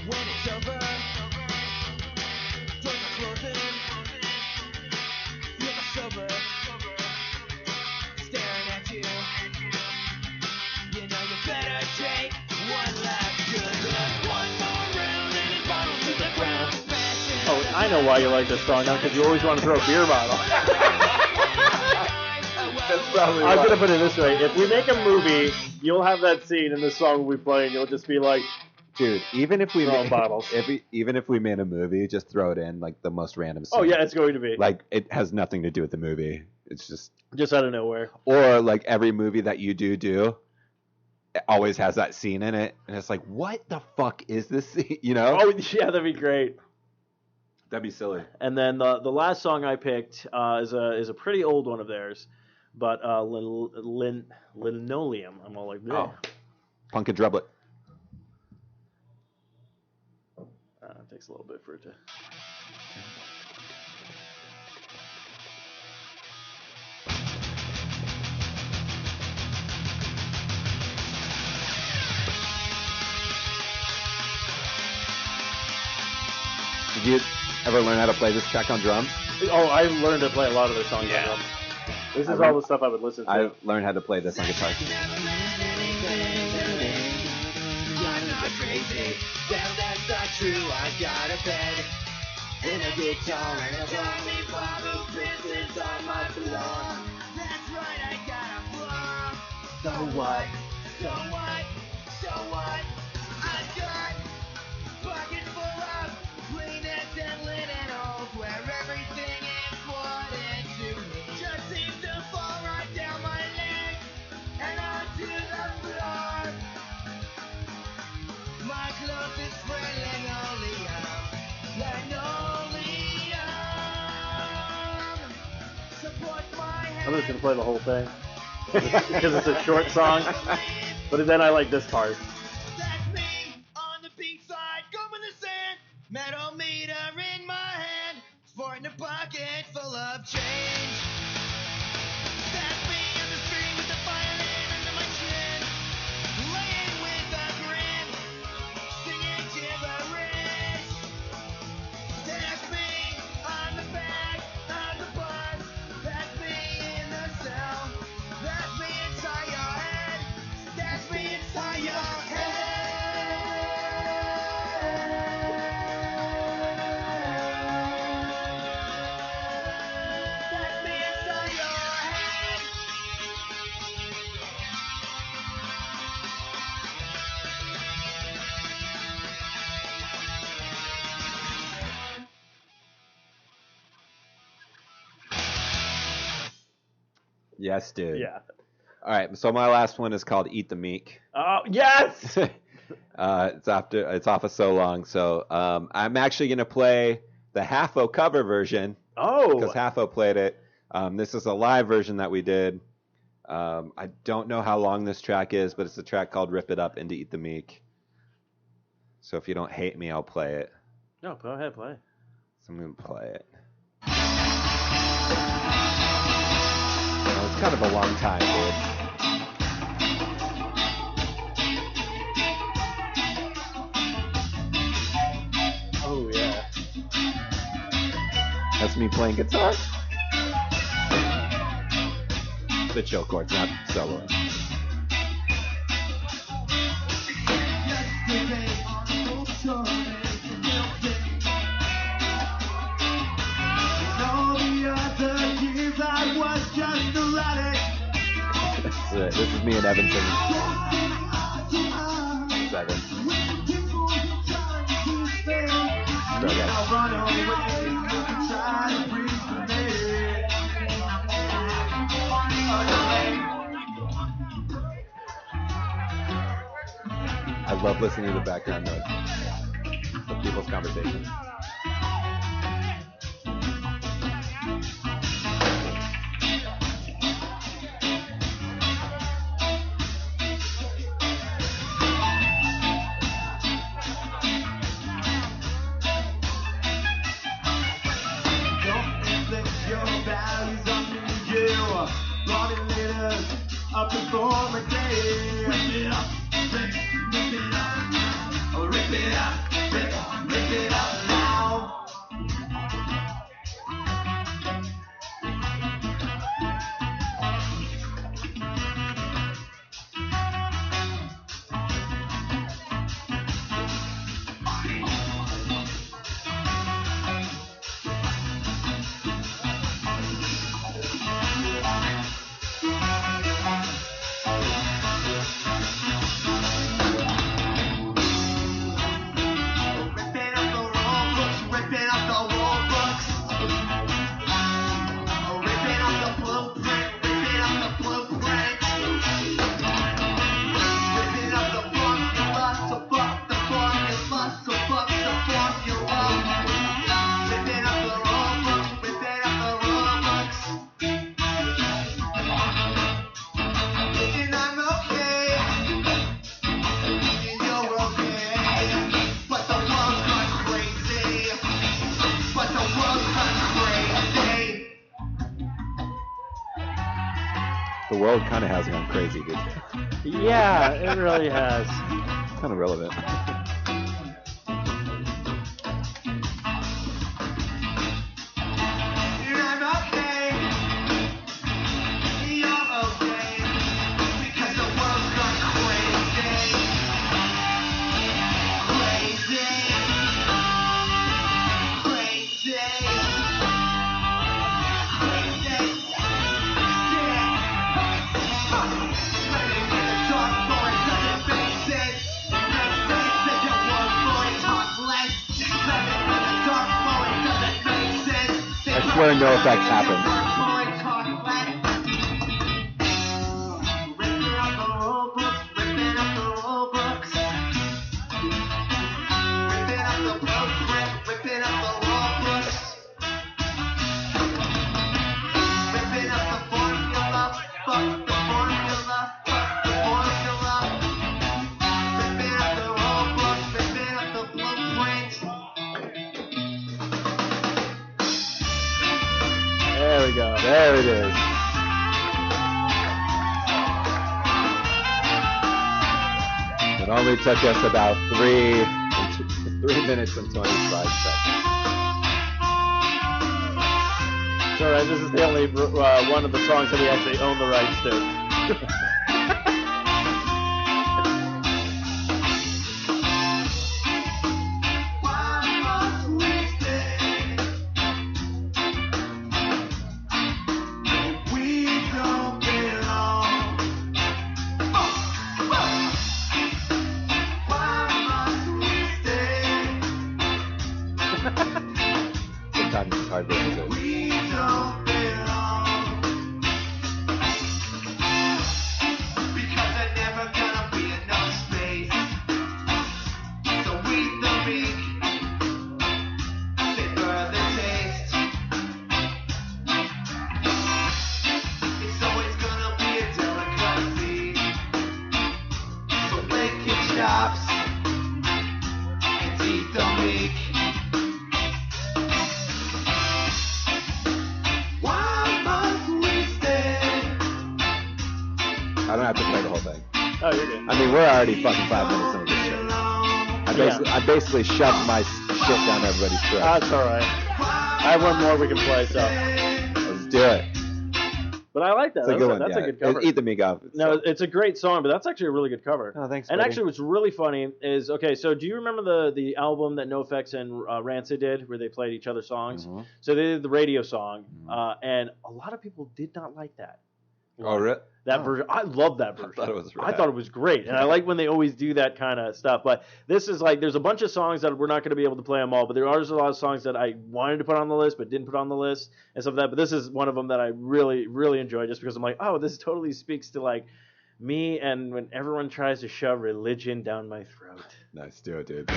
When it's over, doors are closing. Feel my sober, staring at you. You know you better take one last good look. One more round and it bottles to the ground. Oh, I know why you like this song now, because you always want to throw a beer bottle. That's probably I'm why. gonna put it this way: if we make a movie, you'll have that scene in the song we play, and you'll just be like, Dude, even if we Throwing bottles. even if we made a movie, just throw it in like the most random scene. "Oh yeah, it's going to be Like it has nothing to do with the movie. It's just out of nowhere." or like every movie that you do it always has that scene in it, and it's like, what the fuck is this scene? You know? Oh yeah, that'd be great. That'd be silly. And then the last song I picked is a pretty old one of theirs, but Linoleum. I'm all like, Oh, Punk and Drublet. it takes a little bit for it to. Did you ever learn how to play this track on drums? Oh, I learned to play a lot of their songs. Yeah. On drums. This is all the stuff I would listen to. I learned how to play this on guitar. I'm not crazy, well that's not true. I got a bed and a guitar and a tell me Bob who pisses on my floor. That's right, I got a floor. So what? So what? So what? I've got buckets full of Kleenex and linen holes where everything important to me just seems to fall right down my leg and onto the floor. My closest friend, linoleum, supports my hand. I'm just gonna play the whole thing because it's a short song. But then I like this part. That's me on the B-side Yes, dude. Yeah. All right, so my last one is called "Eat the Meek." Oh yes. It's off of So Long, so I'm actually gonna play the Halfo cover version because Oh. Halfo played it. This is a live version that we did. I don't know how long this track is, but it's a track called "Rip It Up" into "Eat the Meek." So if you don't hate me, I'll play it. No, go ahead, play. So I'm gonna play it. It's kind of a long time, dude. Oh yeah. That's me playing guitar. The chill chords, not soloing. This is me and Evan singing. Seven. I love listening to the background noise of people's conversations. Up before the day. Rip it up, rip it up, oh, rip it up, rip it up now. The world kind of has gone crazy, dude. Yeah, it really has. Kind of relevant. I swear no effects happened. There we go. There it is. It only took us about 3 minutes and 25 seconds. So this is the only one of the songs that we actually own the rights to. Sometimes it's hard to listen. I don't have to play the whole thing. Oh, you're good. I mean, we're already fucking 5 minutes into this shit. I basically shoved my shit down everybody's throat. That's all right. I have one more we can play, so. Let's do it. But I like that. It's a good one. That's yeah. a good cover. Eat the meat off. No, it's a great song, but that's actually a really good cover. Oh, thanks, And buddy. actually, what's really funny is, okay, so do you remember the album that NoFX and Rancid did, where they played each other's songs? Mhm. So they did the radio song, and a lot of people did not like that. Oh, really? That version, I love that version. I thought it was Great, and I like when they always do that kind of stuff. But this is like, there's a bunch of songs that we're not going to be able to play them all, but there are a lot of songs that I wanted to put on the list but didn't put on the list and stuff like that. But this is one of them that I really, really enjoy, just because I'm like, oh, this totally speaks to like me and when everyone tries to shove religion down my throat. Nice, do it, dude.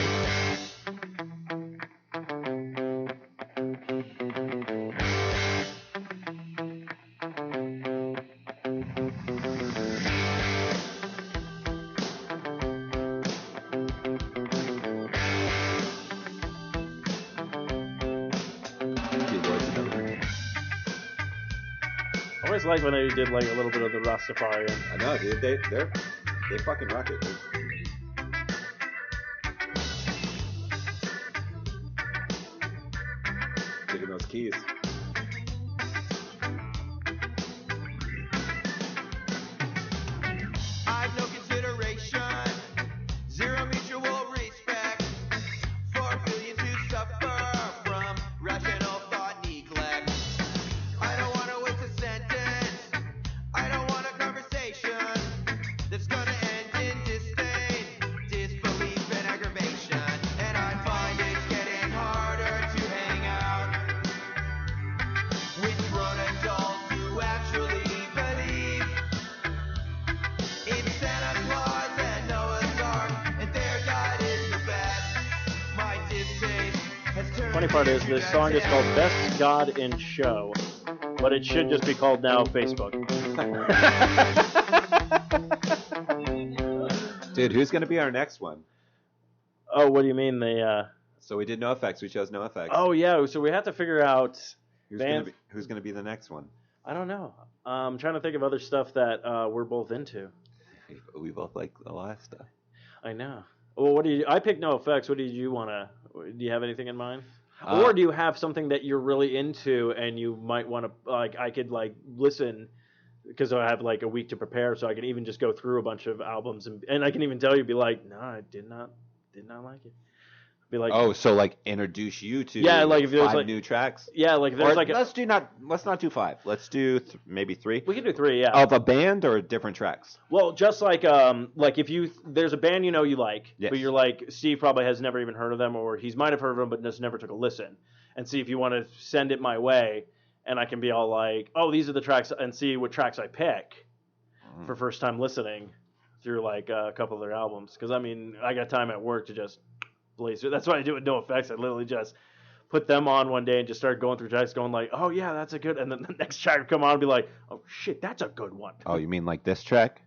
I always like when they did like a little bit of the Rastafarian. I know, dude. They fucking rock it, dude. Digging those keys. I've no consideration, zero mutual respect for billions who suffer from rational thought neglect. I don't want to waste a sentence. I don't want a conversation that's gonna end in disdain, disbelief, and aggravation. And I find it's getting harder to hang out with grown adults who actually believe in Santa Claus and Noah's Ark, and their God is the best. My distaste has turned. Funny part is this song is called Best God in Show, but it should just be called now Facebook. Dude, who's gonna be our next one? Oh, what do you mean they? So we did no effects. We chose no effects. Oh yeah, so we have to figure out. Who's gonna be the next one? I don't know. I'm trying to think of other stuff that we're both into. We both like a lot of stuff. I know. Well, what do you? I picked no effects. What did you want to? Do you have anything in mind? Or do you have something that you're really into and you might want to like? I could like listen because I have like a week to prepare, so I can even just go through a bunch of albums and I can even tell you, be like, no, I did not like it. Be like, Oh, so like introduce you to like if there's 5 like new tracks. Yeah, like if there's Or like let's not do 5. Let's do maybe 3 we can do 3, yeah. of a band or different tracks. Well, just like if there's a band you like, Yes. but you're like, Steve probably has never even heard of them, or he's might have heard of them but just never took a listen, and see if you want to send it my way, and I can be all like, oh, these are the tracks, and see what tracks I pick for first time listening through like a couple of their albums, because I mean I got time at work to just blaze through. That's what I do with No Effects. I literally just put them on one day and just start going through tracks, going like, oh yeah, that's a good, and then the next track would come on and be like, oh shit, that's a good one. Oh, you mean like this track?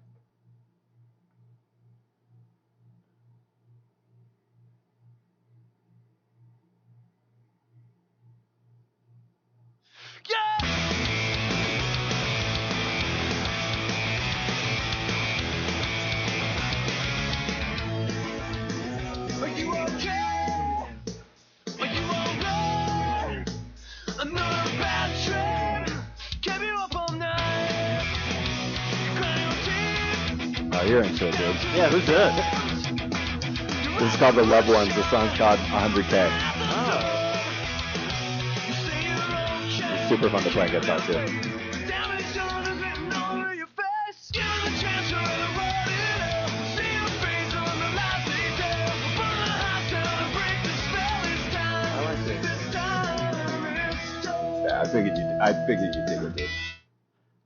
Are you okay? Are you alright? Another bad trip kept you up all night. Crying your tears. Oh, you're into it, dude. Yeah, who's this? This is called The Loved Ones. The song's called 100K. Oh. You say you're okay. It's super fun to play guitar too. Damage on is written all over your face. Give it a chance to let it run it out. See your face on the lies they tell. Burn the house down and break the spell this time. I like this. This time it's time. Yeah, I figured you'd dig it, dude.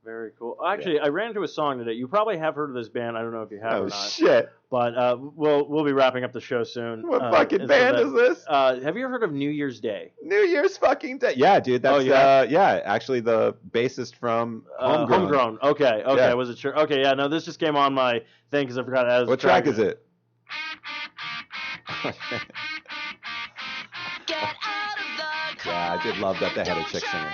Very cool. Actually, I ran into a song today. You probably have heard of this band. I don't know if you have Oh or not. shit! But we'll be wrapping up the show soon. What fucking band is this? Have you ever heard of New Year's Day? New Year's fucking day. Yeah, dude. That's yeah. Actually, the bassist from Homegrown. Okay. Yeah. I wasn't sure. Okay, yeah. No, this just came on my thing because I forgot. As What track is it? Yeah, I did love that they had a chick singer.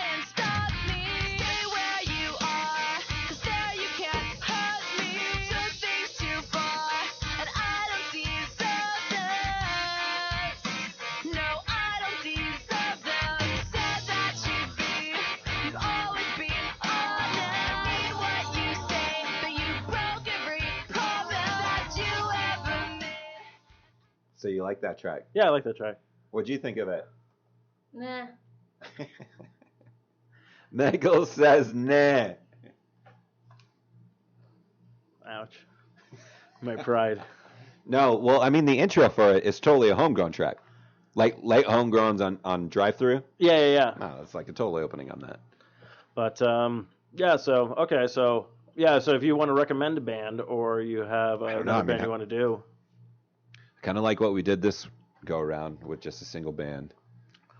So you like that track? Yeah, I like that track. What'd you think of it? Nah. Nagel says nah. Ouch. My pride. No, well, I mean, the intro for it is totally a homegrown track. Like late homegrowns on drive-through. Yeah. No, it's like a totally opening on that. But yeah, so okay, so yeah, so if you want to recommend a band or you have another band you want to do, Kind of like what we did this go around with just a single band.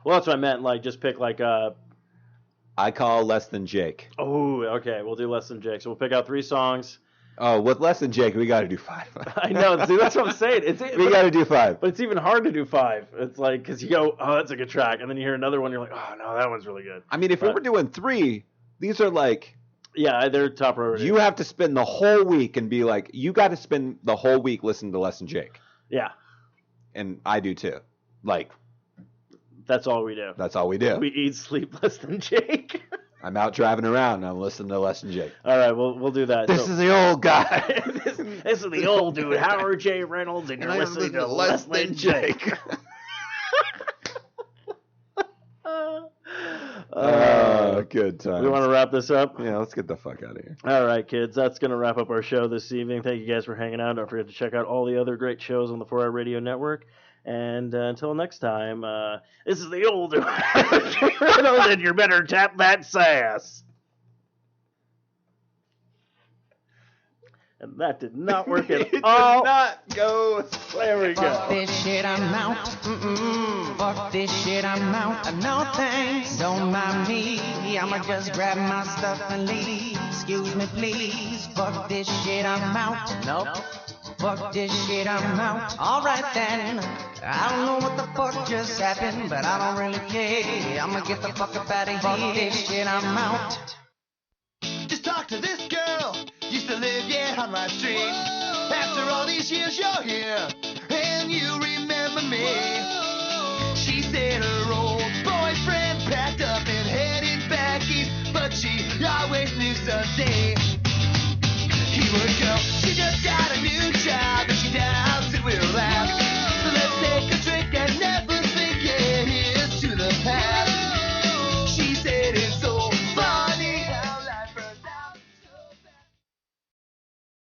well, that's what I meant. Like, just pick like I call Less Than Jake. oh, okay, we'll do Less Than Jake. So we'll pick out 3 songs. Oh, with Less Than Jake, we got to do 5. I know, see, that's what I'm saying. We got to do 5. But it's even hard to do 5. It's like, because you go, oh, that's a good track, and then you hear another one, you're like, oh no, that one's really good. I mean, if we were doing 3, these are like, yeah, they're top priority. you have to spend the whole week and be like, you got to spend the whole week listening to Less Than Jake. Yeah, And I do too. Like, that's all we do. that's all we do. We eat, sleep Less Than Jake. I'm out driving around and I'm listening to Less Than Jake. All right, we'll do that. This is the old guy. this is the old dude, Howard J. Reynolds, and you're listening to Less Than Jake. Good time. We want to wrap this up? Yeah, let's get the fuck out of here. All right, kids. That's going to wrap up our show this evening. Thank you guys for hanging out. Don't forget to check out all the other great shows on the 4i Radio Network. And until next time, this is the old dude, Howard J. Reynolds, and you better tap that sass. And that did not work at all. Did not go. There we go. Fuck this shit, I'm out. Fuck this shit, I'm out. No thanks, don't mind me. I'ma just grab my stuff and leave. Excuse me, please. Fuck this shit, I'm out. Nope. Fuck this shit, I'm out. Alright then. I don't know what the fuck just happened, but I don't really care. I'ma get the fuck up out of here. Fuck this shit, I'm out. Just talk to this girl. Used to live, yeah, on my street. After all these years, you're here, and you remember me. She said her old boyfriend packed up and headed back east, but she always knew someday he would go. She just got